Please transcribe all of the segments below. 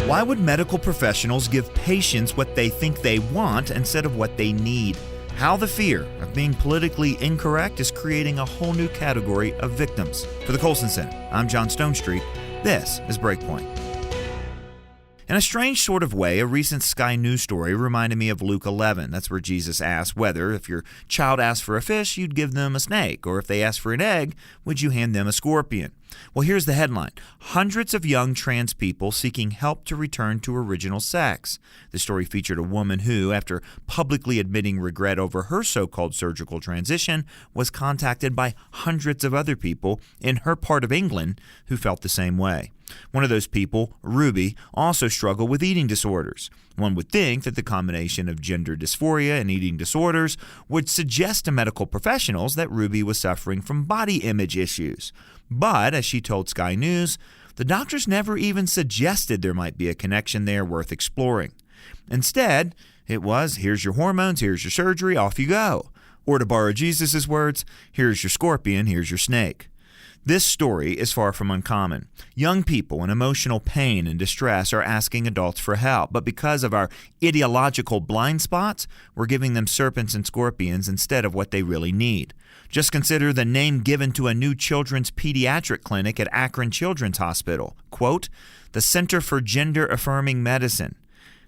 Why would medical professionals give patients what they think they want instead of what they need? How the fear of being politically incorrect is creating a whole new category of victims. For the Colson Center, I'm John Stonestreet. This is Breakpoint. In a strange sort of way, a recent Sky News story reminded me of Luke 11. That's where Jesus asked whether, if your child asked for a fish, you'd give them a snake, or if they asked for an egg, would you hand them a scorpion? Well, here's the headline. Hundreds of young trans people seeking help to return to original sex. The story featured a woman who, after publicly admitting regret over her so-called surgical transition, was contacted by hundreds of other people in her part of England who felt the same way. One of those people, Ruby, also struggled with eating disorders. One would think that the combination of gender dysphoria and eating disorders would suggest to medical professionals that Ruby was suffering from body image issues. But, as she told Sky News, the doctors never even suggested there might be a connection there worth exploring. Instead, it was, here's your hormones, here's your surgery, off you go. Or to borrow Jesus' words, here's your scorpion, here's your snake. This story is far from uncommon. Young people in emotional pain and distress are asking adults for help, but because of our ideological blind spots, we're giving them serpents and scorpions instead of what they really need. Just consider the name given to a new children's pediatric clinic at Akron Children's Hospital. Quote, the Center for Gender Affirming Medicine.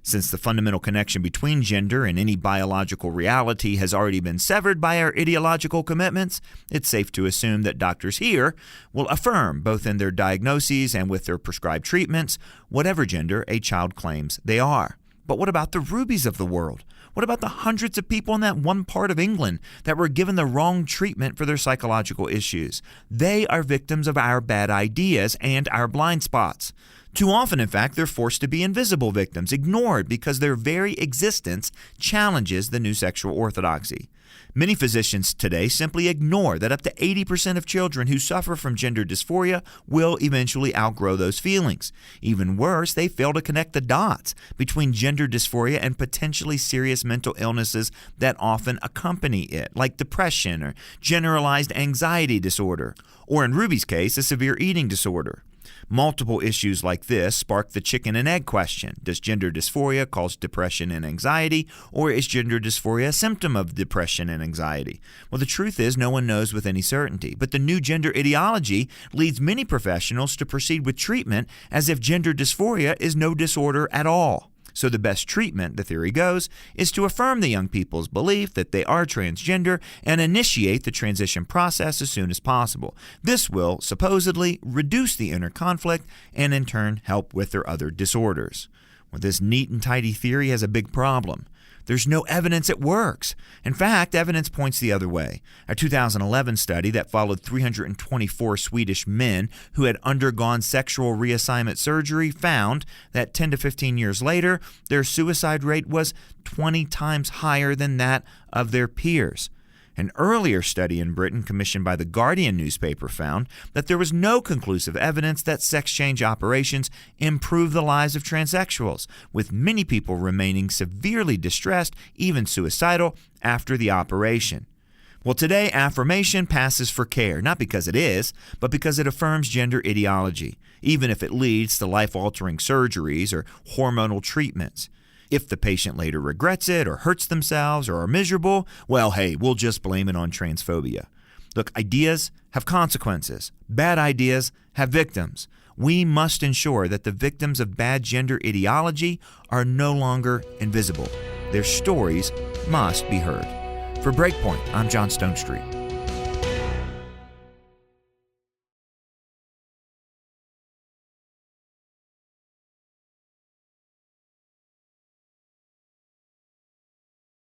Since the fundamental connection between gender and any biological reality has already been severed by our ideological commitments, it's safe to assume that doctors here will affirm, both in their diagnoses and with their prescribed treatments, whatever gender a child claims they are. But what about the Rubies of the world? What about the hundreds of people in that one part of England that were given the wrong treatment for their psychological issues? They are victims of our bad ideas and our blind spots. Too often, in fact, they're forced to be invisible victims, ignored because their very existence challenges the new sexual orthodoxy. Many physicians today simply ignore that up to 80% of children who suffer from gender dysphoria will eventually outgrow those feelings. Even worse, they fail to connect the dots between gender dysphoria and potentially serious mental illnesses that often accompany it, like depression or generalized anxiety disorder, or in Ruby's case, a severe eating disorder. Multiple issues like this spark the chicken and egg question. Does gender dysphoria cause depression and anxiety, or is gender dysphoria a symptom of depression and anxiety? Well, the truth is no one knows with any certainty, but the new gender ideology leads many professionals to proceed with treatment as if gender dysphoria is no disorder at all. So the best treatment, the theory goes, is to affirm the young people's belief that they are transgender and initiate the transition process as soon as possible. This will supposedly reduce the inner conflict and in turn help with their other disorders. Well, this neat and tidy theory has a big problem. There's no evidence it works. In fact, evidence points the other way. A 2011 study that followed 324 Swedish men who had undergone sexual reassignment surgery found that 10 to 15 years later, their suicide rate was 20 times higher than that of their peers. An earlier study in Britain commissioned by the Guardian newspaper found that there was no conclusive evidence that sex change operations improve the lives of transsexuals, with many people remaining severely distressed, even suicidal, after the operation. Well, today, affirmation passes for care, not because it is, but because it affirms gender ideology, even if it leads to life-altering surgeries or hormonal treatments. If the patient later regrets it or hurts themselves or are miserable, well, hey, we'll just blame it on transphobia. Look, ideas have consequences. Bad ideas have victims. We must ensure that the victims of bad gender ideology are no longer invisible. Their stories must be heard. For Breakpoint, I'm John Stonestreet.